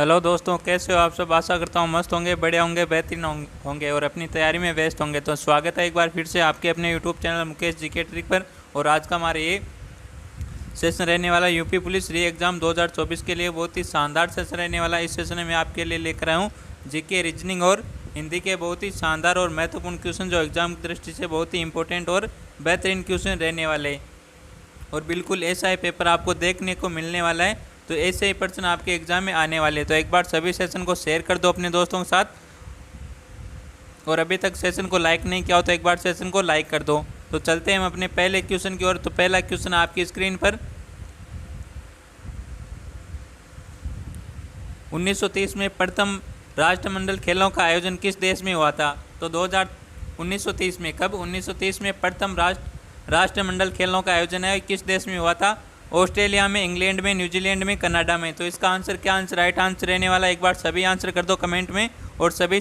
Hello दोस्तों, कैसे हो आप सब। आशा करता हूँ मस्त होंगे, बढ़िया होंगे, बेहतरीन होंगे और अपनी तैयारी में व्यस्त होंगे। तो स्वागत है एक बार फिर से आपके अपने YouTube channel Mukesh GK trick पर। और आज का हमारे ये सेशन रहने वाला यूपी पुलिस री एग्ज़ाम 2024 के लिए बहुत ही शानदार सेशन रहने वाला। इस सेशन में मैं आपके लिए लेकर आया हूँ जीके, रीजनिंग और हिंदी के बहुत ही शानदार और महत्वपूर्ण क्वेश्चन जो एग्ज़ाम की दृष्टि से बहुत ही इंपॉर्टेंट और बेहतरीन क्वेश्चन रहने वाले। और बिल्कुल ऐसा ही पेपर आपको देखने को मिलने वाला है। तो ऐसे ही प्रश्न आपके एग्जाम में आने वाले। तो एक बार सभी सेशन को शेयर कर दो अपने दोस्तों के साथ। और अभी तक सेशन को लाइक नहीं किया हो तो एक बार सेशन को लाइक कर दो। तो चलते हैं हम अपने पहले क्वेश्चन की ओर। तो पहला क्वेश्चन आपकी स्क्रीन पर, 1930 में प्रथम राष्ट्रमंडल खेलों का आयोजन किस देश में हुआ था। तो 1930 में, कब 1930 में प्रथम राष्ट्रमंडल खेलों का आयोजन है किस देश में हुआ था। ऑस्ट्रेलिया में, इंग्लैंड में, न्यूजीलैंड में, कनाडा में। तो इसका आंसर क्या आंसर राइट आंसर रहने वाला है। एक बार सभी आंसर कर दो कमेंट में और सभी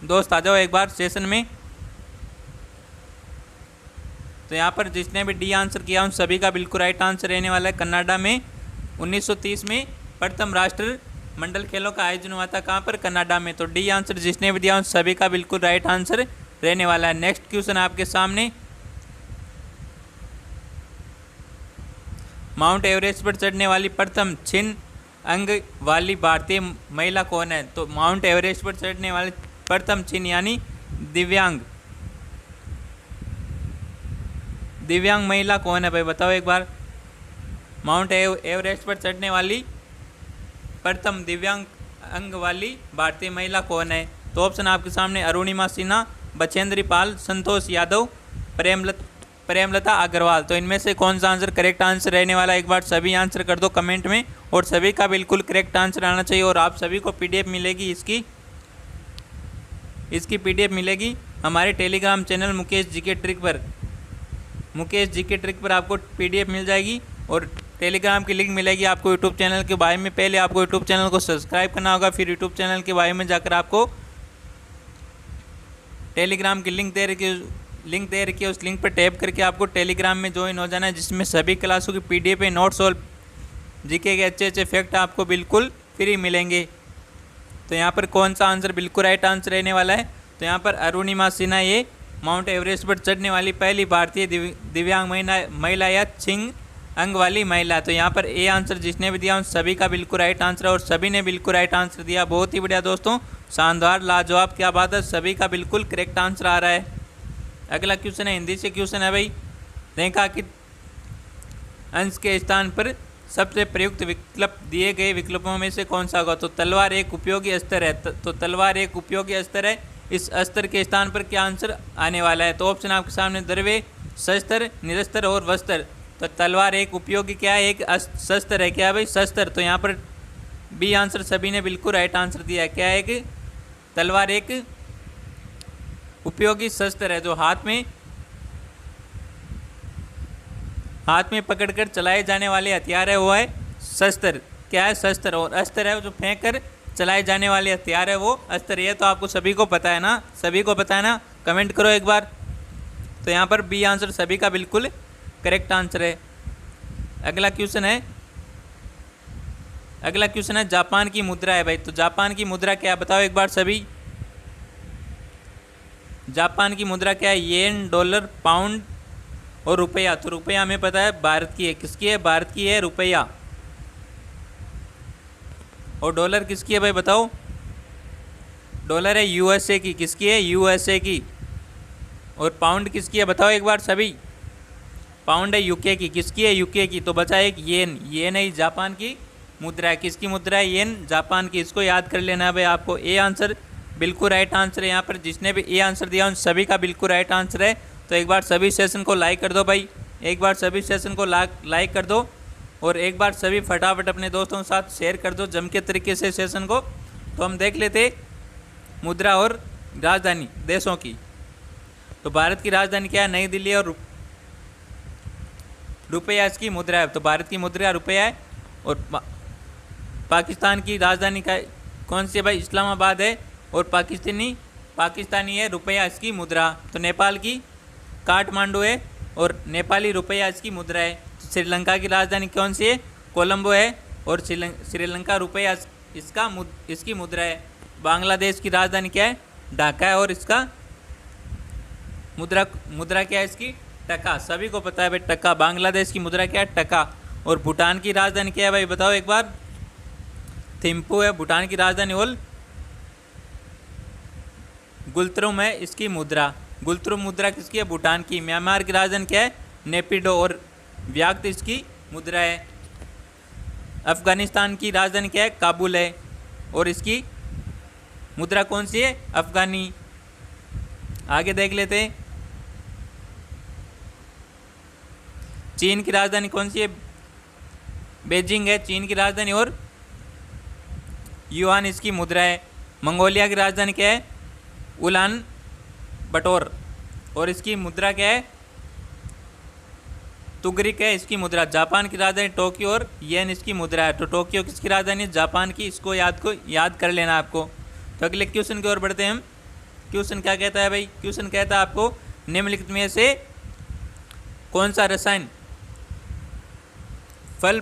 दोस्त आ जाओ एक बार सेशन में। तो यहाँ पर जिसने भी डी आंसर किया उन सभी का बिल्कुल राइट आंसर रहने वाला है। कनाडा में 1930 में प्रथम राष्ट्रमंडल खेलों का आयोजन हुआ था। कहाँ पर? कनाडा में। तो डी आंसर जिसने भी दिया उन सभी का बिल्कुल राइट आंसर रहने वाला है। नेक्स्ट क्वेश्चन आपके सामने, माउंट एवरेस्ट पर चढ़ने वाली प्रथम छिन्न अंग वाली भारतीय महिला कौन है। तो माउंट एवरेस्ट पर चढ़ने वाली प्रथम छिन्न यानी दिव्यांग महिला कौन है भाई, बताओ एक बार। माउंट एवरेस्ट पर चढ़ने वाली प्रथम दिव्यांग अंग वाली भारतीय महिला कौन है। तो ऑप्शन आपके सामने, अरुणिमा सिन्हा, बचेंद्री पाल, संतोष यादव, प्रेमलता अग्रवाल। तो इनमें से कौन सा आंसर करेक्ट आंसर रहने वाला है। एक बार सभी आंसर कर दो कमेंट में और सभी का बिल्कुल करेक्ट आंसर आना चाहिए। और आप सभी को पीडीएफ मिलेगी, इसकी पीडीएफ मिलेगी हमारे Telegram channel Mukesh GK trick पर। मुकेश जीके ट्रिक पर आपको पीडीएफ मिल जाएगी और टेलीग्राम की लिंक मिलेगी आपको यूट्यूब चैनल के बारे में। पहले आपको यूट्यूब चैनल को सब्सक्राइब करना होगा, फिर यूट्यूब चैनल के बारे में जाकर आपको टेलीग्राम की लिंक दे रखी है, उस लिंक पर टैप करके आपको टेलीग्राम में ज्वाइन हो जाना है, जिसमें सभी क्लासों की पीडीएफ है, नोट्स और जीके के अच्छे अच्छे फैक्ट आपको बिल्कुल फ्री मिलेंगे। तो यहाँ पर कौन सा आंसर बिल्कुल राइट आंसर रहने वाला है। तो यहाँ पर अरुणिमा सिन्हा ये माउंट एवरेस्ट पर चढ़ने वाली पहली भारतीय दिव्यांग महिला या छिन्न अंग वाली महिला। तो यहाँ पर ए आंसर जिसने भी दिया उन सभी का बिल्कुल राइट आंसर है और सभी ने बिल्कुल राइट आंसर दिया। बहुत ही बढ़िया दोस्तों, शानदार, लाजवाब, क्या बात है, सभी का बिल्कुल करेक्ट आंसर आ रहा है। अगला क्वेश्चन है, हिंदी से क्वेश्चन है भाई। रेखांकित अंश के स्थान पर सबसे प्रयुक्त विकल्प दिए गए विकल्पों में से कौन सा होगा। तो तलवार एक उपयोगी अस्त्र है। तो तलवार एक उपयोगी अस्त्र है, इस अस्त्र के स्थान पर क्या आंसर आने वाला है। तो ऑप्शन आपके सामने, द्रव्य, शस्त्र, निरस्त्र और वस्त्र। तो तलवार एक उपयोगी क्या है, एक शस्त्र है। क्या है भाई? शस्त्र। तो यहाँ पर बी आंसर सभी ने बिल्कुल राइट आंसर दिया है। क्या है? एक तलवार एक उपयोगी शस्त्र है जो हाथ में पकड़कर चलाए जाने वाले हथियार है, वो है शस्त्र। क्या है? शस्त्र। और अस्त्र है जो फेंक कर चलाए जाने वाले हथियार है, वो अस्त्र। ये तो आपको सभी को पता है ना, सभी को पता है ना, कमेंट करो एक बार। तो यहाँ पर बी आंसर सभी का बिल्कुल करेक्ट आंसर है। अगला क्वेश्चन है जापान की मुद्रा है भाई। तो जापान की मुद्रा क्या है, बताओ एक बार सभी। जापान की मुद्रा क्या है? येन, डॉलर, पाउंड और रुपया। तो रुपया हमें पता है भारत की है। किसकी है? भारत की है रुपया। और डॉलर किसकी है भाई, बताओ। डॉलर है यूएसए की। किसकी है? यूएसए की। और पाउंड किसकी है, बताओ एक बार सभी। पाउंड है यूके की। किसकी है? यूके की। तो बचा एक येन। येन है जापान की मुद्रा है। किसकी मुद्रा है? येन, जापान की। इसको याद कर लेना है भाई आपको। ए आंसर बिल्कुल राइट आंसर है। यहाँ पर जिसने भी ए आंसर दिया उन सभी का बिल्कुल राइट आंसर है। तो एक बार सभी सेशन को लाइक कर दो भाई, एक बार सभी सेशन को लाइक कर दो और एक बार सभी फटाफट अपने दोस्तों के साथ शेयर कर दो जम के तरीके से सेशन को। तो हम देख लेते मुद्रा और राजधानी देशों की। तो भारत की राजधानी क्या है? नई दिल्ली। और रुपया इसकी मुद्रा है। तो भारत की मुद्रा रुपया है। और पाकिस्तान की राजधानी का कौन सी है भाई? इस्लामाबाद है। और पाकिस्तानी है रुपया इसकी मुद्रा। तो नेपाल की काठमांडू है और नेपाली रुपया इसकी मुद्रा है। श्रीलंका की राजधानी कौन सी है? कोलंबो है। और श्रीलंका रुपया इसकी मुद्रा है। बांग्लादेश की राजधानी क्या है? ढाका है। और इसका मुद्रा क्या है इसकी? टका। सभी को पता है भाई टका। बांग्लादेश की मुद्रा क्या है? टका। और भूटान की राजधानी क्या है भाई? बताओ एक बार। थिम्पू है भूटान की राजधानी। और गुलत्रुम है इसकी मुद्रा। गुलत्रुम मुद्रा किसकी है? भूटान की। म्यांमार की राजधानी क्या है? नेपिडो। और व्याक्त इसकी मुद्रा है। अफगानिस्तान की राजधानी क्या है? काबुल है। और इसकी मुद्रा कौन सी है? अफगानी। आगे देख लेते हैं। चीन की राजधानी कौन सी है? बेजिंग है चीन की राजधानी। और युआन इसकी मुद्रा है। मंगोलिया की राजधानी क्या है? उलान बटोर। और इसकी मुद्रा क्या है? तुगरिक है इसकी मुद्रा। जापान की राजधानी टोक्यो। और येन इसकी मुद्रा है। तो टोक्यो किसकी राजधानी है? जापान की। इसको याद कर लेना आपको। तो अगले क्वेश्चन की ओर बढ़ते हैं हम। क्वेश्चन क्या कहता है भाई? क्वेश्चन कहता है आपको निम्नलिखित में से कौन सा रसायन फल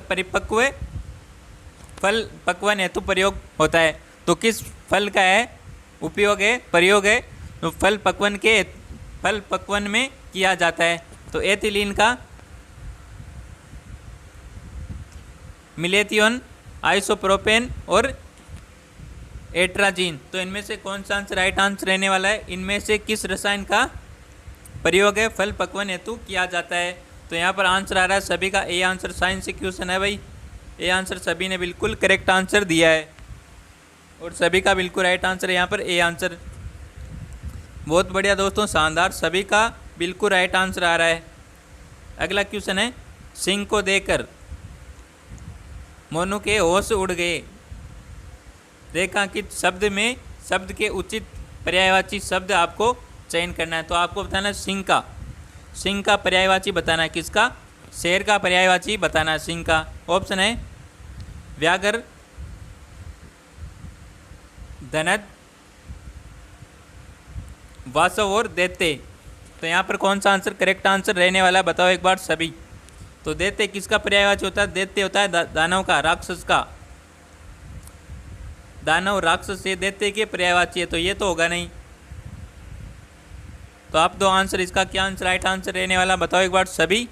पक्वन हेतु प्रयोग होता है? तो किस फल का है उपयोग है, प्रयोग है? तो फल पक्वन में किया जाता है। तो एथिलीन का, मिलेथियोन, आइसोप्रोपेन और एट्राजीन। तो इनमें से कौन सा आंसर राइट आंसर रहने वाला है? इनमें से किस रसायन का प्रयोग है फल पक्वन हेतु किया जाता है? तो यहाँ पर आंसर आ रहा है सभी का ए आंसर। साइंस से क्वेश्चन है भाई। ए आंसर सभी ने बिल्कुल करेक्ट आंसर दिया है। और सभी का बिल्कुल राइट आंसर है यहाँ पर ए आंसर। बहुत बढ़िया दोस्तों, शानदार। सभी का बिल्कुल राइट आंसर आ रहा है। अगला क्वेश्चन है, सिंह को देकर मोनू के होश उड़ गए। रेखांकित शब्द में शब्द के उचित पर्यायवाची शब्द आपको चयन करना है। तो आपको बताना है सिंह का पर्यायवाची बताना है। किसका? शेर का पर्यायवाची बताना है सिंह का। ऑप्शन है व्याघ्र, धनद, वासव और दैत्य। तो यहाँ पर कौन सा आंसर करेक्ट आंसर रहने वाला है? बताओ एक बार सभी। तो दैत्य किसका पर्यायवाची होता है? दैत्य होता है दानव का, राक्षस का। दानव राक्षस से दैत्य के पर्यायवाची है। तो ये तो होगा नहीं। तो आप दो आंसर, इसका क्या आंसर राइट आंसर रहने वाला बताओ एक बार सभी।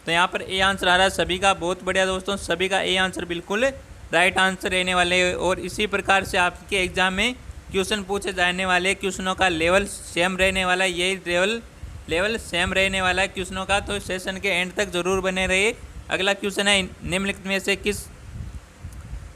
तो यहाँ पर ए आंसर आ रहा है सभी का। बहुत बढ़िया दोस्तों, सभी का ए आंसर बिल्कुल राइट आंसर रहने वाले। और इसी प्रकार से आपके एग्जाम में क्वेश्चन पूछे जाने वाले क्वेश्चनों का लेवल सेम रहने वाला है। यही लेवल सेम रहने वाला है क्वेश्चनों का। तो सेशन के एंड तक जरूर बने रहिए। अगला क्वेश्चन है, निम्नलिखित में से किस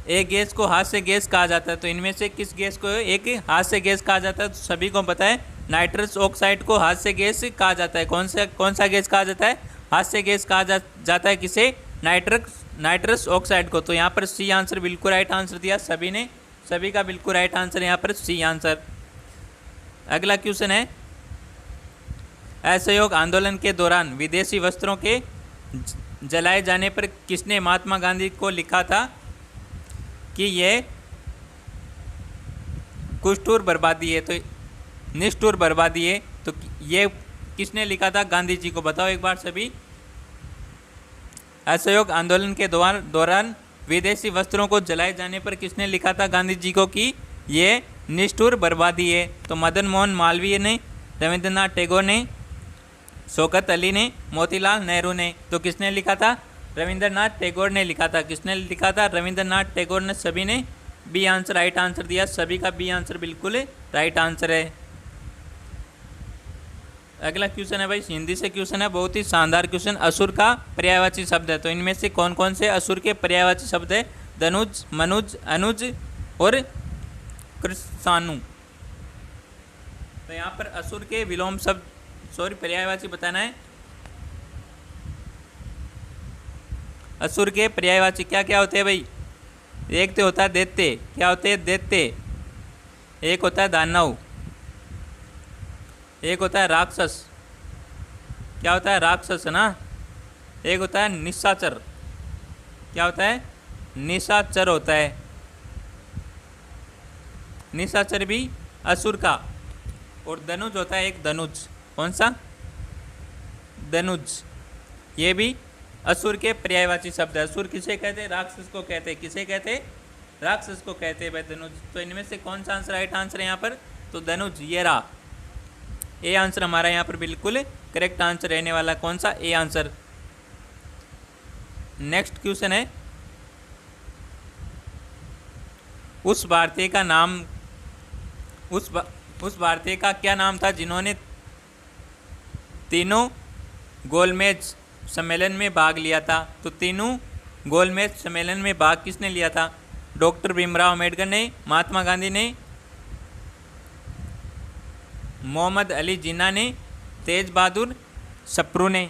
एक गैस को हास्य गैस कहा जाता है? तो इनमें से किस गैस को एक हास्य गैस कहा जाता है? तो सभी को पता है नाइट्रस ऑक्साइड को हास्य गैस कहा जाता है। कौन सा गैस कहा जाता है? हास्य गैस कहा जाता है किसे? नाइट्रस ऑक्साइड को। तो यहाँ पर सी आंसर बिल्कुल राइट आंसर दिया सभी ने। सभी का बिल्कुल राइट आंसर यहाँ पर सी आंसर। अगला क्वेश्चन है, असहयोग आंदोलन के दौरान विदेशी वस्त्रों के जलाए जाने पर किसने महात्मा गांधी को लिखा था कि यह कुष्ठुर बर्बादी है? तो निष्ठुर बर्बादी है। तो ये किसने लिखा था गांधी जी को? बताओ एक बार सभी। असहयोग आंदोलन के दौरान विदेशी वस्त्रों को जलाए जाने पर किसने लिखा था गांधी जी को कि ये निष्ठुर बर्बादी है? तो मदन मोहन मालवीय ने, रविंद्रनाथ टैगोर ने, शौकत अली ने, मोतीलाल नेहरू ने। तो किसने लिखा था? रविंद्रनाथ टैगोर ने लिखा था। किसने लिखा था? रविंद्रनाथ टैगोर ने। सभी ने बी आंसर राइट आंसर दिया। सभी का बी आंसर बिल्कुल राइट आंसर है। अगला क्वेश्चन है भाई, हिंदी से क्वेश्चन है, बहुत ही शानदार क्वेश्चन। असुर का पर्यायवाची शब्द है। तो इनमें से कौन कौन से असुर के पर्यायवाची शब्द है? धनुज, मनुज, अनुज और कृषाणु। तो यहाँ पर असुर के विलोम शब्द पर्यायवाची बताना है। असुर के पर्यायवाची क्या क्या होते हैं भाई? एक तो होता है दैत्य। क्या होते हैं? दैत्य। एक होता है दानव। एक होता है राक्षस। क्या होता है? राक्षस है ना। एक होता है निशाचर। क्या होता है? निशाचर होता है। निशाचर भी असुर का। और धनुज होता है एक धनुज। कौन सा? धनुज। ये भी असुर के पर्यायवाची शब्द है। असुर किसे कहते हैं? राक्षस को कहते हैं। किसे कहते हैं? राक्षस को कहते हैं भाई धनुष। तो इनमें से कौन सा आंसर राइट आंसर है यहाँ पर? तो धनुष, ये रहा ए आंसर हमारा यहाँ पर बिल्कुल करेक्ट आंसर रहने वाला। कौन सा? A answer. नेक्स्ट क्वेश्चन है, उस भारतीय का नाम, उस भारतीय का क्या नाम था जिन्होंने तीनों गोलमेज सम्मेलन में भाग लिया था? तो तीनों गोलमेज सम्मेलन में भाग किसने लिया था? डॉक्टर भीमराव अम्बेडकर ने, महात्मा गांधी ने, मोहम्मद अली जिन्ना ने, तेज बहादुर सप्रू ने।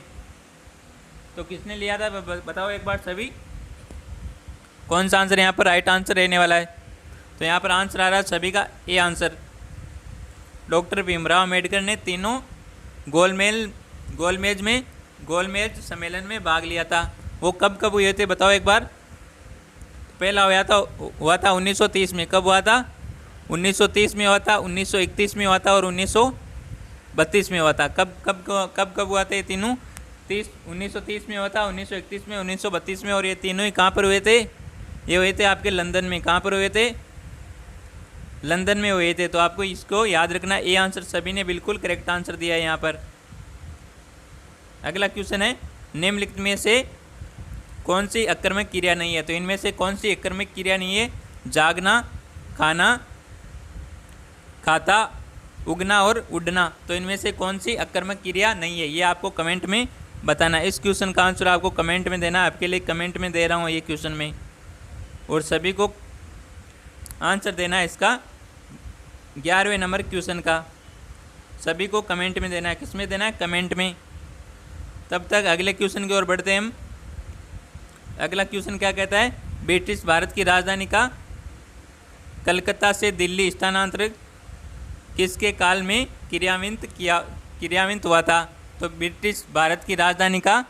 तो किसने लिया था बताओ एक बार सभी, कौन सा आंसर यहाँ पर राइट आंसर रहने वाला है? तो यहाँ पर आंसर आ रहा है सभी का A answer. Doctor Bhimrao Ambedkar ने तीनों गोलमेज सम्मेलन में भाग लिया था। वो कब कब हुए थे बताओ एक बार? पहला हुआ था 1930 में। कब हुआ था? 1930 में हुआ था, 1931 में हुआ था और 1932 में हुआ था। कब हुआ था ये तीनों? 1930 में हुआ था, 1931 में, 1932 में। और ये तीनों ही कहाँ पर हुए थे? ये हुए थे आपके लंदन में। कहाँ पर हुए थे? लंदन में हुए थे। तो आपको इसको याद रखना, ए आंसर सभी ने बिल्कुल करेक्ट आंसर दिया है यहाँ पर। अगला क्वेश्चन है, निम्नलिखित में से कौन सी अकर्मक क्रिया नहीं है? तो इनमें से कौन सी अकर्मक क्रिया नहीं है? जागना, खाना, खाता, उगना और उड़ना। तो इनमें से कौन सी अकर्मक क्रिया नहीं है? ये आपको कमेंट में बताना। इस क्वेश्चन का आंसर आपको कमेंट में देना। आपके लिए कमेंट में दे रहा हूँ ये क्वेश्चन में, और सभी को आंसर देना है इसका 11वें नंबर क्वेश्चन का। सभी को कमेंट में देना है। किस में देना है? कमेंट में। तब तक अगले क्वेश्चन की ओर बढ़ते हैं हम। अगला क्वेश्चन क्या कहता है? ब्रिटिश भारत की राजधानी का कलकत्ता से दिल्ली स्थानांतरित किसके काल में क्रियान्वित हुआ था? तो ब्रिटिश भारत की राजधानी का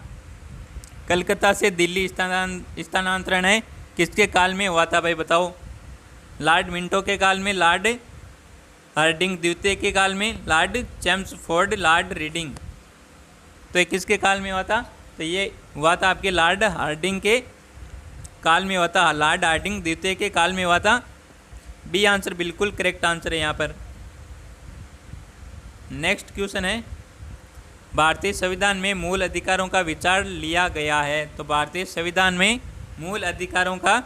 कलकत्ता से दिल्ली स्थानांतरण है किसके काल में हुआ था भाई बताओ? लॉर्ड मिंटो के काल में, लॉर्ड हार्डिंग द्वितीय के काल में, लॉर्ड चैम्सफोर्ड, लॉर्ड रीडिंग। तो ये किसके काल में हुआ था? तो ये हुआ था आपके लॉर्ड हार्डिंग के काल में हुआ था। लॉर्ड हार्डिंग द्वितीय के काल में हुआ था। बी आंसर बिल्कुल करेक्ट आंसर है यहाँ पर। नेक्स्ट क्वेश्चन है, भारतीय संविधान में मूल अधिकारों का विचार लिया गया है। तो भारतीय संविधान में मूल अधिकारों का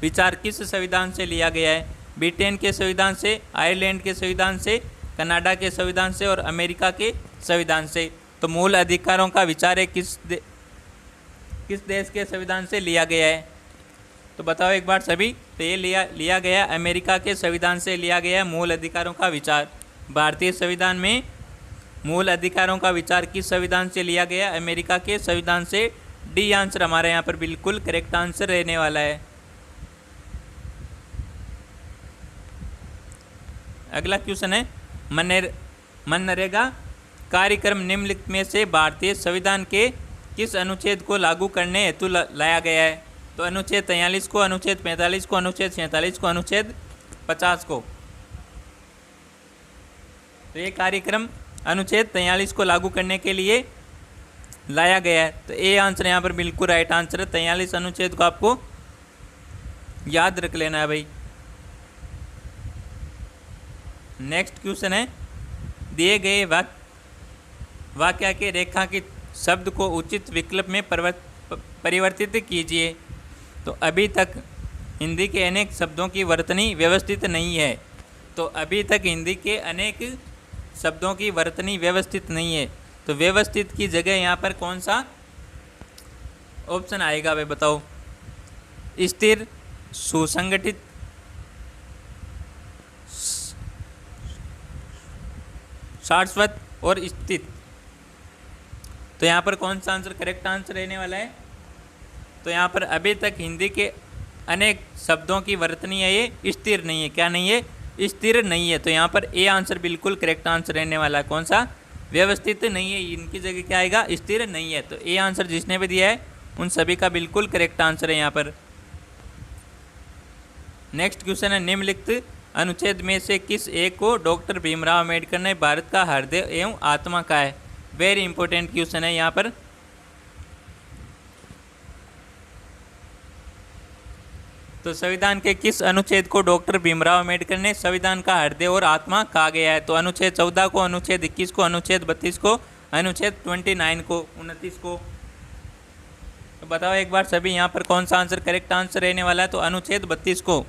विचार किस संविधान से लिया गया है? ब्रिटेन के संविधान से, आयरलैंड के संविधान से, कनाडा के संविधान से और अमेरिका के संविधान से। तो मूल अधिकारों का विचार है किस देश के संविधान से लिया गया है? तो बताओ एक बार सभी। तो ये लिया गया अमेरिका के संविधान से लिया गया मूल अधिकारों का विचार। भारतीय संविधान में मूल अधिकारों का विचार किस संविधान से लिया गया? अमेरिका के संविधान से। डी आंसर हमारे यहाँ पर बिल्कुल करेक्ट आंसर रहने वाला है। अगला क्वेश्चन है, मनरेगा कार्यक्रम निम्नलिखित में से भारतीय संविधान के किस अनुच्छेद को लागू करने हेतु लाया गया है? तो अनुच्छेद 43 को, अनुच्छेद 45 को, अनुच्छेद 47 को, अनुच्छेद 50 को। तो ये कार्यक्रम अनुच्छेद 43 को लागू करने के लिए लाया गया है। तो ए आंसर यहाँ पर बिल्कुल राइट आंसर है। 43 अनुच्छेद को आपको याद रख लेना है भाई। नेक्स्ट क्वेश्चन है, दिए गए वाक्य के रेखांकित शब्द को उचित विकल्प में परिवर्तित कीजिए। तो अभी तक हिंदी के अनेक शब्दों की वर्तनी व्यवस्थित नहीं है। तो अभी तक हिंदी के अनेक शब्दों की वर्तनी व्यवस्थित नहीं है। तो व्यवस्थित की जगह यहाँ पर कौन सा ऑप्शन आएगा भाई बताओ? स्थिर, सुसंगठित, शाश्वत और स्थित। तो यहाँ पर कौन सा आंसर करेक्ट आंसर रहने वाला है? तो यहाँ पर अभी तक हिंदी के अनेक शब्दों की वर्तनी है ये स्थिर नहीं है। क्या नहीं है? स्थिर नहीं है। तो यहाँ पर ए आंसर बिल्कुल करेक्ट आंसर रहने वाला है। कौन सा? व्यवस्थित नहीं है। इनकी जगह क्या आएगा? स्थिर नहीं है। तो ए आंसर जिसने भी दिया है उन सभी का बिल्कुल करेक्ट आंसर है यहाँ पर। नेक्स्ट क्वेश्चन है, निम्नलिखित अनुच्छेद में से किस एक को डॉक्टर भीमराव अम्बेडकर ने भारत का हृदय एवं आत्मा कहा है? वेरी इंपॉर्टेंट क्वेश्चन है यहाँ पर। तो संविधान के किस अनुच्छेद को डॉक्टर भीमराव अम्बेडकर ने संविधान का हृदय और आत्मा कहा गया है? तो अनुच्छेद 14 को, अनुच्छेद 21 को, अनुच्छेद 32 को, अनुच्छेद 29 को, 29 को। तो बताओ एक बार सभी यहाँ पर कौन सा आंसर करेक्ट आंसर रहने वाला है? तो अनुच्छेद 32 को।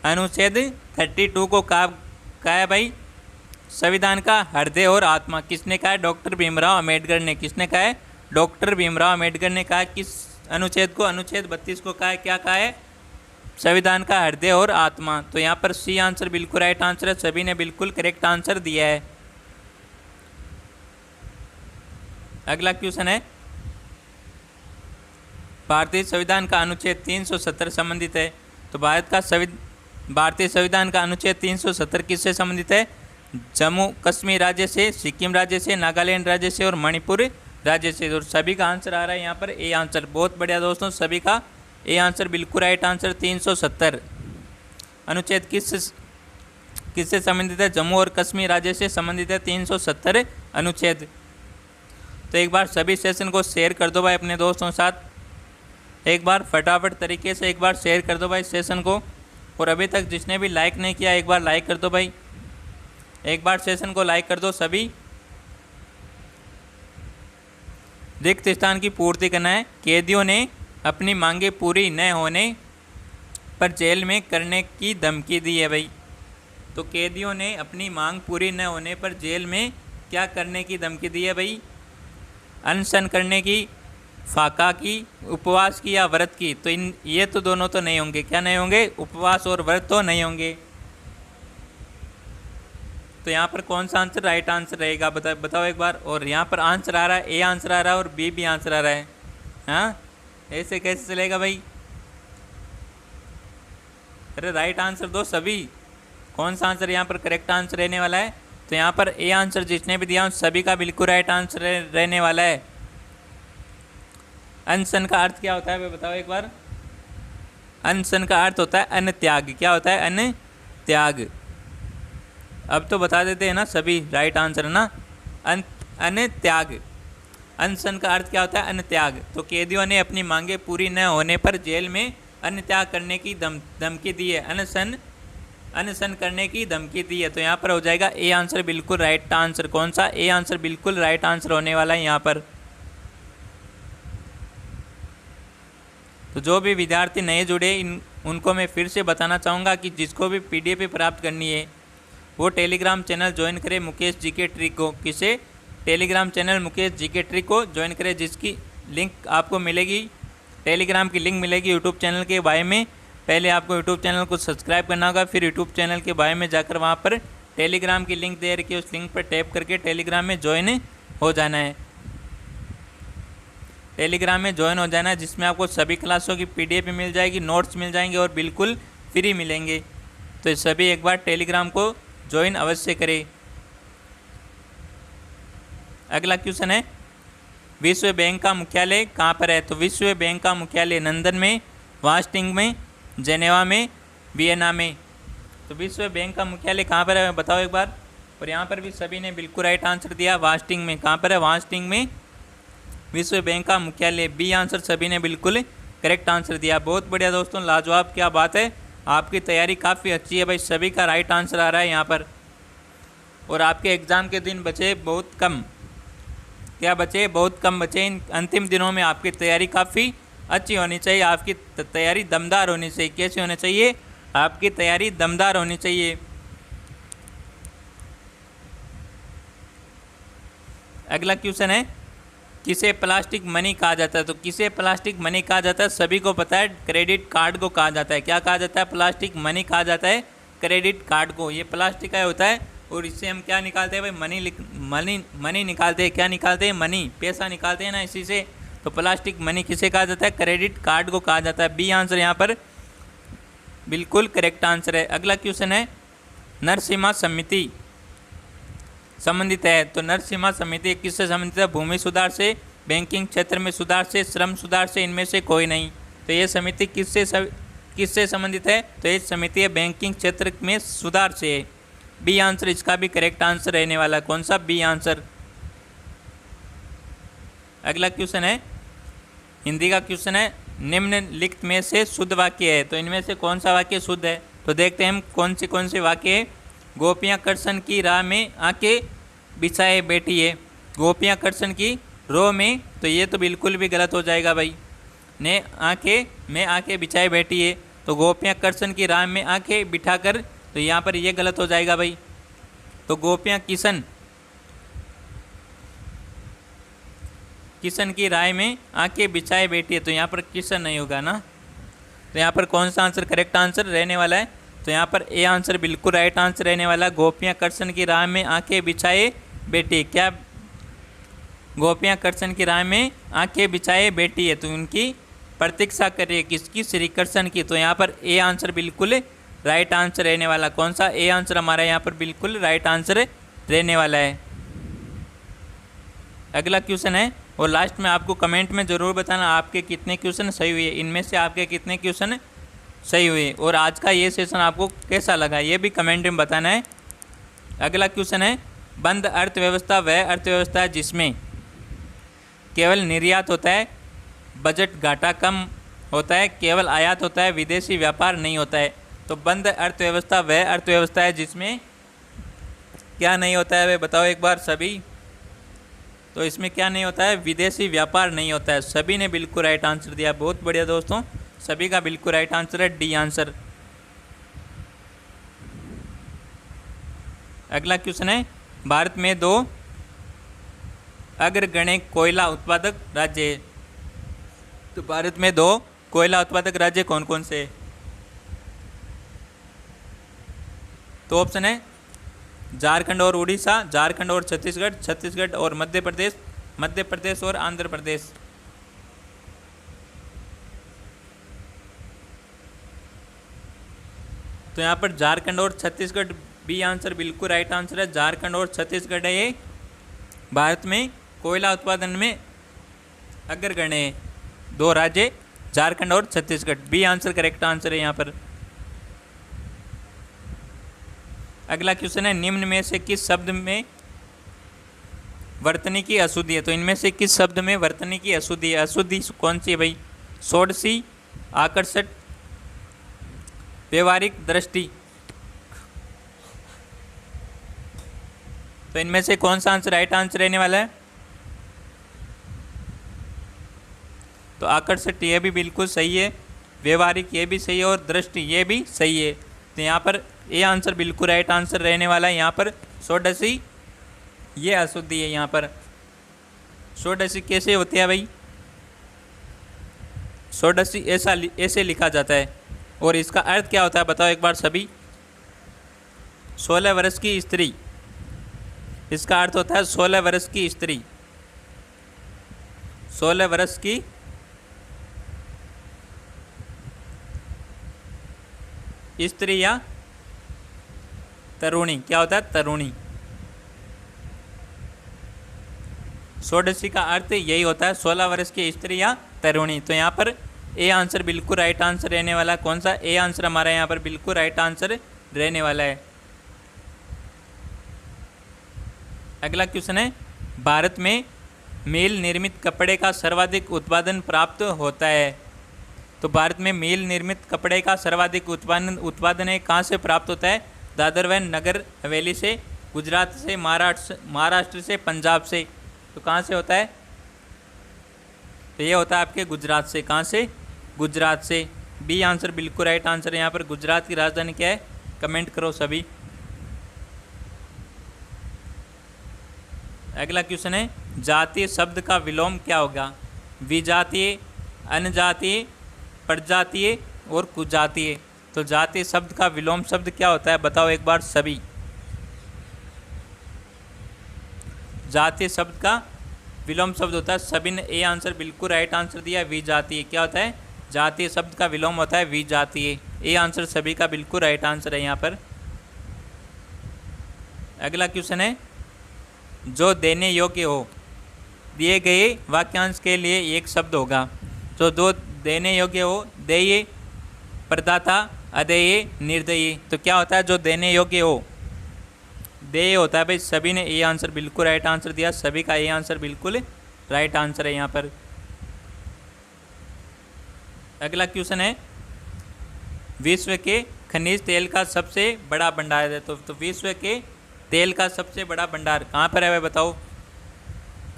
अनुच्छेद 32 को कहा है भाई संविधान का हृदय और आत्मा। किसने कहा है? डॉक्टर भीमराव अम्बेडकर ने। किसने कहा है? डॉक्टर भीमराव अम्बेडकर ने कहा। किस अनुच्छेद को? अनुच्छेद 32 को कहा है। क्या कहा है? संविधान का हृदय और आत्मा। तो यहाँ पर सी आंसर बिल्कुल राइट आंसर है। सभी ने बिल्कुल करेक्ट आंसर दिया है। अगला क्वेश्चन है, भारतीय संविधान का अनुच्छेद 370 संबंधित है। तो भारतीय संविधान का अनुच्छेद 370 किससे संबंधित है? जम्मू कश्मीर राज्य से, सिक्किम राज्य से, नागालैंड राज्य से और मणिपुर राज्य से। और सभी का आंसर आ रहा है यहाँ पर ए आंसर। बहुत बढ़िया दोस्तों, सभी का ए आंसर बिल्कुल राइट आंसर। 370 अनुच्छेद किससे संबंधित है? जम्मू और कश्मीर राज्य से संबंधित है 370 अनुच्छेद। तो एक बार सभी सेशन को शेयर कर दो भाई अपने दोस्तों के साथ। एक बार फटाफट तरीके से एक बार शेयर कर दो भाई सेशन को। और अभी तक जिसने भी लाइक नहीं किया एक बार लाइक कर दो भाई। एक बार सेशन को लाइक कर दो सभी। रिक्त स्थान की पूर्ति करना है। कैदियों ने अपनी मांगे पूरी न होने पर जेल में करने की धमकी दी है भाई। तो कैदियों ने अपनी मांग पूरी न होने पर जेल में क्या करने की धमकी दी है भाई? अनशन करने की, फाका की, उपवास की या व्रत की। तो ये तो दोनों तो नहीं होंगे। क्या नहीं होंगे? उपवास और व्रत तो नहीं होंगे। तो यहाँ पर कौन सा आंसर राइट आंसर रहेगा बताओ एक बार। और यहाँ पर आंसर आ रहा है, ए आंसर आ रहा है और बी भी आंसर आ रहा है। हाँ, ऐसे कैसे चलेगा भाई? अरे राइट आंसर दो सभी। कौन सा आंसर यहाँ पर करेक्ट आंसर रहने वाला है? तो यहाँ पर ए आंसर जिसने भी दिया सभी का बिल्कुल राइट आंसर रहने वाला है। अनशन का अर्थ क्या होता है बताओ एक बार। अनशन का अर्थ होता है अन्न त्याग। क्या होता है? अन्न त्याग। अब तो बता देते हैं ना सभी राइट आंसर ना। अन्न त्याग। अनशन का अर्थ क्या होता है? अन्न त्याग। तो कैदियों ने अपनी मांगे पूरी न होने पर जेल में अन्न त्याग करने की धमकी दी है। अनशन करने की धमकी दी है। तो यहाँ पर हो जाएगा ए आंसर बिल्कुल राइट आंसर। कौन सा? ए आंसर बिल्कुल राइट आंसर होने वाला है यहाँ पर। तो जो भी विद्यार्थी नए जुड़े उनको मैं फिर से बताना चाहूँगा कि जिसको भी पीडीएफ प्राप्त करनी है वो टेलीग्राम चैनल ज्वाइन करे मुकेश जीके ट्रिक को। किसे? Telegram channel Mukesh GK trick को ज्वाइन करे, जिसकी लिंक आपको मिलेगी, टेलीग्राम की लिंक मिलेगी यूट्यूब चैनल के बारे में। पहले आपको यूट्यूब चैनल को सब्सक्राइब करना होगा, फिर यूट्यूब चैनल के बारे में जाकर वहाँ पर टेलीग्राम की लिंक दे रखी है, उस लिंक पर टैप करके टेलीग्राम में ज्वाइन हो जाना है। टेलीग्राम में ज्वाइन हो जाना है, जिसमें आपको सभी क्लासों की पीडीएफ मिल जाएगी, नोट्स मिल जाएंगे और बिल्कुल फ्री मिलेंगे। तो सभी एक बार टेलीग्राम को ज्वाइन अवश्य करें। अगला क्वेश्चन है, विश्व बैंक का मुख्यालय कहाँ पर है? तो विश्व बैंक का मुख्यालय लंदन में, वाशिंगटन में, जेनेवा में, वियना में। तो विश्व बैंक का मुख्यालय कहाँ पर है बताओ एक बार। और यहाँ पर भी सभी ने बिल्कुल राइट आंसर दिया, वाशिंगटन में। कहाँ पर है? वाशिंगटन में विश्व बैंक का मुख्यालय। बी आंसर सभी ने बिल्कुल करेक्ट आंसर दिया। बहुत बढ़िया दोस्तों, लाजवाब, क्या बात है। आपकी तैयारी काफ़ी अच्छी है भाई, सभी का राइट आंसर आ रहा है यहाँ पर। और आपके एग्ज़ाम के दिन बचे बहुत कम। क्या बचे? बहुत कम बचे। इन अंतिम दिनों में आपकी तैयारी काफ़ी अच्छी होनी चाहिए। आपकी तैयारी दमदार होनी चाहिए। कैसी होनी चाहिए? आपकी तैयारी दमदार होनी चाहिए। अगला क्वेश्चन है, किसे प्लास्टिक मनी कहा जाता है? तो किसे प्लास्टिक मनी कहा जाता है? सभी को पता है, क्रेडिट कार्ड को कहा जाता है। क्या कहा जाता है? प्लास्टिक मनी कहा जाता है क्रेडिट कार्ड को। ये प्लास्टिक का होता है और इससे हम क्या निकालते हैं भाई? मनी निकालते हैं। क्या निकालते हैं? मनी, पैसा निकालते हैं ना इसी से। तो प्लास्टिक मनी किसे कहा जाता है? क्रेडिट कार्ड को कहा जाता है। बी आंसर यहाँ पर बिल्कुल करेक्ट आंसर है। अगला क्वेश्चन है, नरसिम्हा समिति संबंधित है। तो नरसिम्हा समिति किससे संबंधित है? भूमि सुधार से, बैंकिंग क्षेत्र में सुधार से, श्रम सुधार से, इनमें से कोई नहीं। तो ये समिति किससे संबंधित है? तो ये समिति है बैंकिंग क्षेत्र में सुधार से। बी आंसर इसका भी करेक्ट आंसर रहने वाला। कौन सा? B answer. अगला क्वेश्चन है, हिंदी का क्वेश्चन है, निम्नलिखित में से शुद्ध वाक्य है। तो इनमें से कौन सा वाक्य शुद्ध है? तो देखते हैं हम कौन से वाक्य है। गोपियाँ कृष्ण की राह में आके बिछाए बैठी है। गोपियाँ कृष्ण की रो में, तो ये तो बिल्कुल भी गलत हो जाएगा भाई। ने आके बिछाए बैठी है, तो गोपियाँ कृष्ण की राह में आके बिठा कर, तो यहाँ पर ये गलत हो जाएगा भाई। तो गोपियाँ किशन की राय में आके बिछाए बैठी है, तो यहाँ पर किशन नहीं होगा ना। तो यहाँ पर कौन सा आंसर करेक्ट आंसर रहने वाला है? तो यहाँ पर ए आंसर बिल्कुल राइट आंसर रहने वाला है। गोपियाँ कृष्ण की राह में आके बिछाए बैठी, क्या गोपियाँ कृष्ण की राह में आके बिछाए बैठी है, तो उनकी प्रतीक्षा करिए किसकी? श्री कृष्ण की। तो यहाँ पर ए आंसर बिल्कुल राइट आंसर रहने वाला। कौन सा? ए आंसर हमारा यहाँ पर बिल्कुल राइट आंसर रहने वाला है। अगला क्वेश्चन है, और लास्ट में आपको कमेंट में ज़रूर बताना आपके कितने क्वेश्चन सही हुए, इनमें से आपके कितने क्वेश्चन सही हुए, और आज का ये सेशन आपको कैसा लगा ये भी कमेंट में बताना है। अगला क्वेश्चन है, बंद अर्थव्यवस्था वह अर्थव्यवस्था है जिसमें केवल निर्यात होता है, बजट घाटा कम होता है, केवल आयात होता है, विदेशी व्यापार नहीं होता है। तो बंद अर्थव्यवस्था वह अर्थव्यवस्था है जिसमें क्या नहीं होता है? वे बताओ एक बार सभी। तो इसमें क्या नहीं होता है? विदेशी व्यापार नहीं होता है। सभी ने बिल्कुल राइट आंसर दिया, बहुत बढ़िया दोस्तों, सभी का बिल्कुल राइट आंसर है डी आंसर। अगला क्वेश्चन है, भारत में 2 अग्रगण्य कोयला उत्पादक राज्य है। तो भारत में 2 कोयला उत्पादक राज्य कौन कौन से? तो ऑप्शन है झारखंड और उड़ीसा, झारखंड और छत्तीसगढ़, छत्तीसगढ़ और मध्य प्रदेश, मध्य प्रदेश और आंध्र प्रदेश। तो यहाँ पर झारखंड और छत्तीसगढ़ बी आंसर बिल्कुल राइट आंसर है। झारखंड और छत्तीसगढ़ है ये भारत में कोयला उत्पादन में अग्रगण्य है 2 राज्य, झारखंड और Chhattisgarh. B answer correct answer है यहाँ पर। अगला क्वेश्चन है, निम्न में से किस शब्द में वर्तनी की अशुद्धि है? तो इनमें से किस शब्द में वर्तनी की अशुद्धि है? अशुद्धि कौन सी है भाई? षोडशी, आकर्षक, व्यवहारिक, दृष्टि। तो इनमें से कौन सा आंसर राइट आंसर रहने वाला है? तो आकर्षक ये भी बिल्कुल सही है, व्यवहारिक ये भी सही है, और दृष्टि ये भी सही है। तो यहाँ पर ये आंसर बिल्कुल राइट आंसर रहने वाला है। यहाँ पर षोडशी ये अशुद्धि है। यहाँ पर षोडशी कैसे होती है भाई? षोडशी ऐसे लिखा जाता है, और इसका अर्थ क्या होता है बताओ एक बार सभी। 16 वर्ष की स्त्री, इसका अर्थ होता है 16 वर्ष की स्त्री, 16 वर्ष की स्त्री या तरुणी। क्या होता है? तरुणी। षोडशी का अर्थ यही होता है 16 वर्ष की स्त्री या तरुणी। तो यहाँ पर ए आंसर बिल्कुल राइट आंसर रहने वाला। कौन सा? ए आंसर हमारा यहाँ पर बिल्कुल राइट आंसर रहने वाला है। अगला क्वेश्चन है, भारत में मील निर्मित कपड़े का सर्वाधिक उत्पादन प्राप्त होता है। तो भारत में मील निर्मित कपड़े का सर्वाधिक उत्पादन कहाँ से प्राप्त होता है? दादर व नगर हवेली से, गुजरात से, महाराष्ट्र से, पंजाब से। तो कहाँ से होता है? तो ये होता है आपके गुजरात से। कहाँ से? गुजरात से। बी आंसर बिल्कुल राइट आंसर है यहाँ पर। गुजरात की राजधानी क्या है? कमेंट करो सभी। अगला क्वेश्चन है, जातीय शब्द का विलोम क्या होगा? विजातीय, अनजातीय, प्रजातीय और कुजातीय। तो जातीय शब्द का विलोम शब्द क्या होता है बताओ एक बार सभी। जातीय शब्द का विलोम शब्द होता है, सभी ने ए आंसर बिल्कुल राइट आंसर दिया। विजातीय क्या होता है? जातीय शब्द का विलोम होता है विजातीय। ए आंसर सभी का बिल्कुल राइट आंसर है यहाँ पर। अगला क्वेश्चन है, जो देने योग्य हो, दिए गए वाक्यांश के लिए एक शब्द होगा। तो जो देने योग्य हो, देय, प्रदाता, अदेय, निर्दयी। तो क्या होता है जो देने योग्य हो? देय होता है भाई। सभी ने ए आंसर बिल्कुल राइट आंसर दिया। सभी का ए आंसर बिल्कुल राइट आंसर है यहाँ पर। अगला क्वेश्चन है, विश्व के खनिज तेल का सबसे बड़ा भंडार है। तो विश्व के तेल का सबसे बड़ा भंडार कहाँ पर है वह बताओ।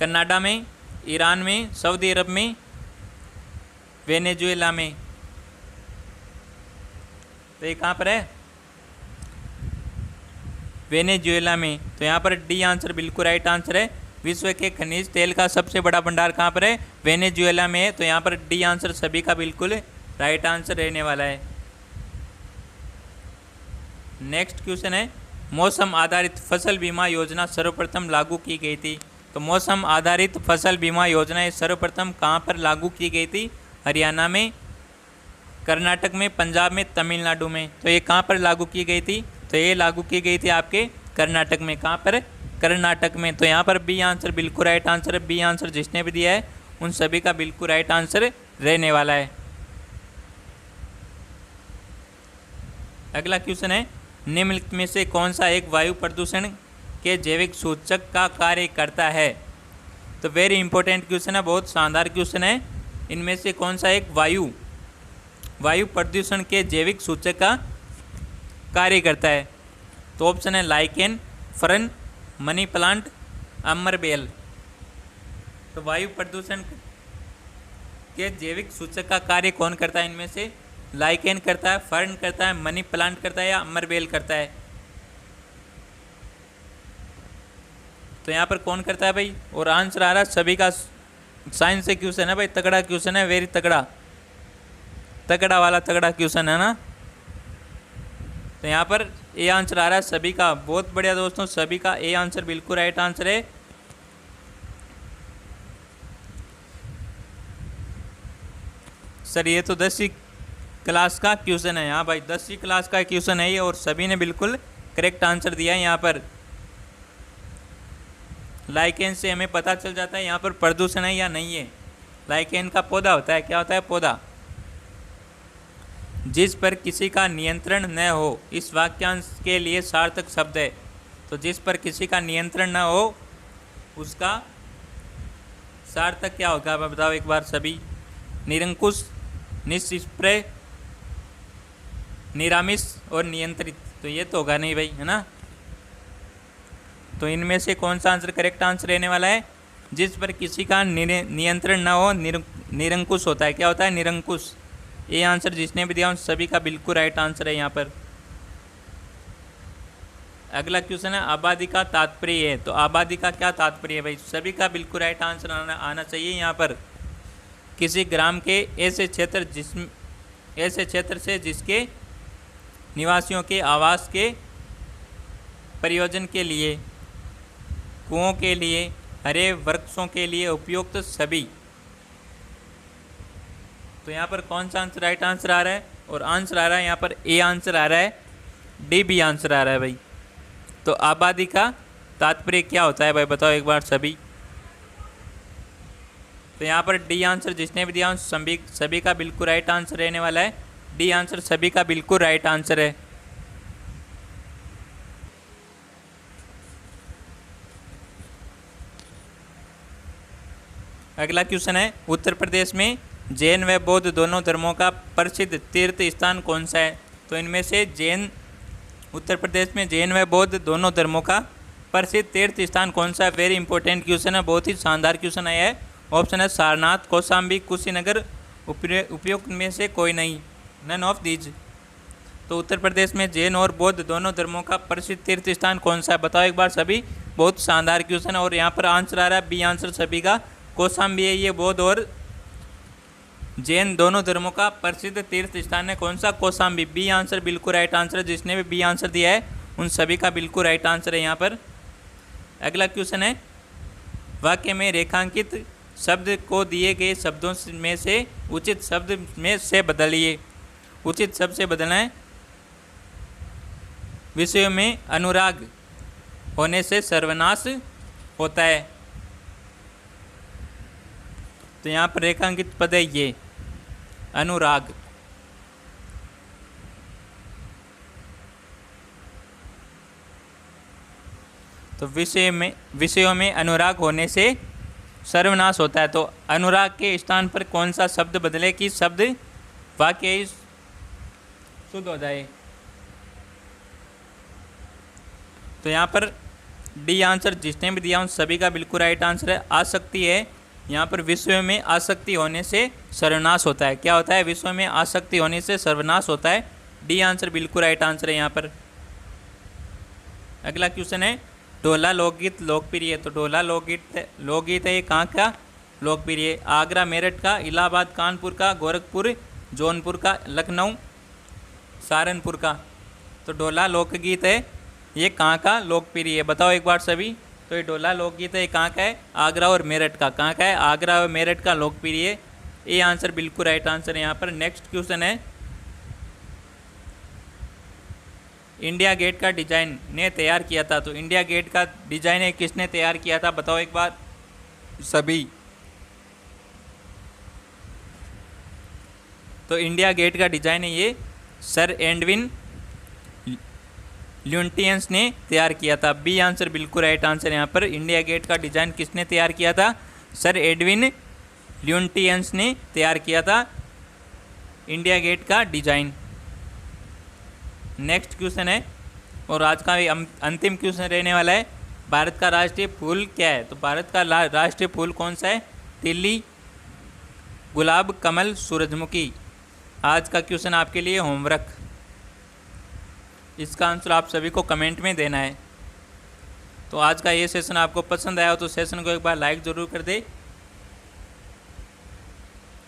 कनाडा में, ईरान में, सऊदी अरब में, वेनेजुएला में। तो ये कहाँ पर है, वेनेजुएला में। तो यहाँ पर डी आंसर बिल्कुल राइट आंसर है। विश्व के खनिज तेल का सबसे बड़ा भंडार कहाँ पर है, वेनेजुएला में है। तो यहाँ पर डी आंसर सभी का बिल्कुल राइट आंसर रहने वाला है। नेक्स्ट क्वेश्चन है, मौसम आधारित फसल बीमा योजना सर्वप्रथम लागू की गई थी। तो मौसम आधारित फसल बीमा योजना सर्वप्रथम कहाँ पर लागू की गई थी, हरियाणा में, कर्नाटक में, पंजाब में, तमिलनाडु में। तो ये कहाँ पर लागू की गई थी, तो ये लागू की गई थी आपके कर्नाटक में। कहाँ पर, कर्नाटक में। तो यहाँ पर बी आंसर बिल्कुल राइट आंसर है। बी आंसर जिसने भी दिया है उन सभी का बिल्कुल राइट आंसर रहने वाला है। अगला क्वेश्चन है, निम्नलिखित में से कौन सा एक वायु प्रदूषण के जैविक सूचक का कार्य करता है। तो वेरी इंपॉर्टेंट क्वेश्चन है, बहुत शानदार क्वेश्चन है। इनमें से कौन सा एक वायु प्रदूषण के जैविक सूचक का कार्य करता है। तो ऑप्शन है लाइकेन, फर्न, मनी प्लांट, अमरबेल। तो वायु प्रदूषण के जैविक सूचक का कार्य कौन करता है इनमें से, लाइकेन करता है, फर्न करता है, मनी प्लांट करता है या अमरबेल करता है। तो यहाँ पर कौन करता है भाई, और आंसर आ रहा है सभी का। साइंस से क्वेश्चन है भाई, तगड़ा क्वेश्चन है, वेरी तगड़ा वाला तगड़ा क्वेश्चन है ना। तो यहाँ पर ए आंसर आ रहा है सभी का। बहुत बढ़िया दोस्तों, सभी का ए आंसर बिल्कुल राइट आंसर है। सर ये तो 10वीं क्लास का क्वेश्चन है। हाँ भाई 10वीं क्लास का क्वेश्चन है ये, और सभी ने बिल्कुल करेक्ट आंसर दिया है। यहाँ पर लाइकेन से हमें पता चल जाता है यहाँ पर प्रदूषण है या नहीं है। लाइकेन का पौधा होता है, क्या होता है, पौधा। जिस पर किसी का नियंत्रण न हो, इस वाक्यांश के लिए सार्थक शब्द है। तो जिस पर किसी का नियंत्रण न हो उसका सार्थक क्या होगा, बताओ एक बार सभी। निरंकुश, निष्प्रय, निरामिष और नियंत्रित। तो ये तो होगा नहीं भाई, है ना। तो इनमें से कौन सा आंसर करेक्ट आंसर रहने वाला है, जिस पर किसी का नियंत्रण न हो, निरंकुश होता है। क्या होता है, निरंकुश। ये आंसर जिसने भी दिया उन सभी का बिल्कुल राइट आंसर है यहाँ पर। अगला क्वेश्चन है, आबादी का तात्पर्य है। तो आबादी का क्या तात्पर्य है भाई, सभी का बिल्कुल राइट आंसर आना चाहिए यहाँ पर। किसी ग्राम के ऐसे क्षेत्र से जिसके निवासियों के आवास के प्रयोजन के लिए, कुओं के लिए, हरे वृक्षों के लिए उपयुक्त सभी। तो यहाँ पर कौन सा आंसर राइट आंसर आ रहा है, और आंसर आ रहा है यहाँ पर ए आंसर आ रहा है, डी बी आंसर आ रहा है भाई। तो आबादी का तात्पर्य क्या होता है भाई, बताओ एक बार सभी। तो यहाँ पर डी आंसर जिसने भी दिया सभी का बिल्कुल राइट आंसर रहने वाला है। डी आंसर सभी का बिल्कुल राइट आंसर है। अगला क्वेश्चन है, उत्तर प्रदेश में जैन व बौद्ध दोनों धर्मों का प्रसिद्ध तीर्थ स्थान कौन सा है। तो इनमें से उत्तर प्रदेश में जैन व बौद्ध दोनों धर्मों का प्रसिद्ध तीर्थ स्थान कौन सा है। वेरी इंपॉर्टेंट क्वेश्चन है, बहुत ही शानदार क्वेश्चन आया है। ऑप्शन है सारनाथ, कौशाम्बी, कुशीनगर, उपयुक्त में से कोई नहीं, नन ऑफ दीज। तो उत्तर प्रदेश में जैन और बौद्ध दोनों धर्मों का प्रसिद्ध तीर्थ स्थान कौन सा है, बताओ एक बार सभी। बहुत शानदार क्वेश्चन है, और यहाँ पर आंसर आ रहा है बी आंसर सभी का, कौशाम्बी है। ये बौद्ध और जैन दोनों धर्मों का प्रसिद्ध तीर्थ स्थान है कौन सा, कौशाम्बी। बी आंसर बिल्कुल राइट आंसर है, जिसने भी बी आंसर दिया है उन सभी का बिल्कुल राइट आंसर है यहाँ पर। अगला क्वेश्चन है, वाक्य में रेखांकित शब्द को दिए गए शब्दों में से उचित शब्द में से बदलिए। उचित शब्द से बदलना है, विषयों में अनुराग होने से सर्वनाश होता है। तो यहाँ पर रेखांकित पद है ये अनुराग। तो विषयों में अनुराग होने से सर्वनाश होता है। तो अनुराग के स्थान पर कौन सा शब्द बदले कि शब्द वाक्य ही शुद्ध हो जाए। तो यहाँ पर डी आंसर जिसने भी दिया उन सभी का बिल्कुल राइट आंसर है। आसक्ति है, यहाँ पर विश्व में आसक्ति होने से सर्वनाश होता है। क्या होता है? विश्व में आसक्ति होने से सर्वनाश होता है। डी आंसर बिल्कुल राइट आंसर है यहाँ पर। अगला क्वेश्चन है, ढोला लोकगीत लोकप्रिय है। तो ढोला लोकगीत है ये कहाँ का लोकप्रिय? आगरा, मेरठ का, इलाहाबाद, कानपुर का, गोरखपुर, जौनपुर का, लखनऊ, सहारनपुर का। तो ढोला लोकगीत है ये कहाँ का लोकप्रिय है? बताओ एक बार सभी। तो ये ढोला लोकगीत है ये कहाँ का है? आगरा और मेरठ का। कहाँ का है? आगरा और मेरठ का लोकप्रिय है। ये आंसर बिल्कुल राइट आंसर है यहाँ पर। नेक्स्ट क्वेश्चन है, इंडिया गेट का डिजाइन ने तैयार किया था। तो इंडिया गेट का डिजाइन है किसने तैयार किया था? बताओ एक बार सभी। तो इंडिया गेट का डिजाइन है ये सर एडविन ल्यूटियंस ने तैयार किया था। बी आंसर बिल्कुल राइट आंसर यहाँ पर। इंडिया गेट का डिजाइन किसने तैयार किया था? सर एडविन ल्यूटियंस ने तैयार किया था इंडिया गेट का डिजाइन। नेक्स्ट क्वेश्चन है और आज का अंतिम क्वेश्चन रहने वाला है, भारत का राष्ट्रीय फूल क्या है? तो भारत का राष्ट्रीय फूल कौन सा है? तिल्ली, गुलाब, कमल, सूरजमुखी। आज का क्वेश्चन आपके लिए होमवर्क, इसका आंसर आप सभी को कमेंट में देना है। तो आज का ये सेशन आपको पसंद आया हो तो सेशन को एक बार लाइक ज़रूर कर दे,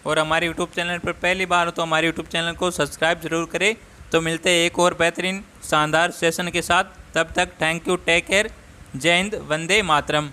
और हमारे यूट्यूब चैनल पर पहली बार हो तो हमारे यूट्यूब चैनल को सब्सक्राइब जरूर करें। तो मिलते हैं एक और बेहतरीन शानदार सेशन के साथ। तब तक थैंक यू, टेक केयर, जय हिंद, वंदे मातरम।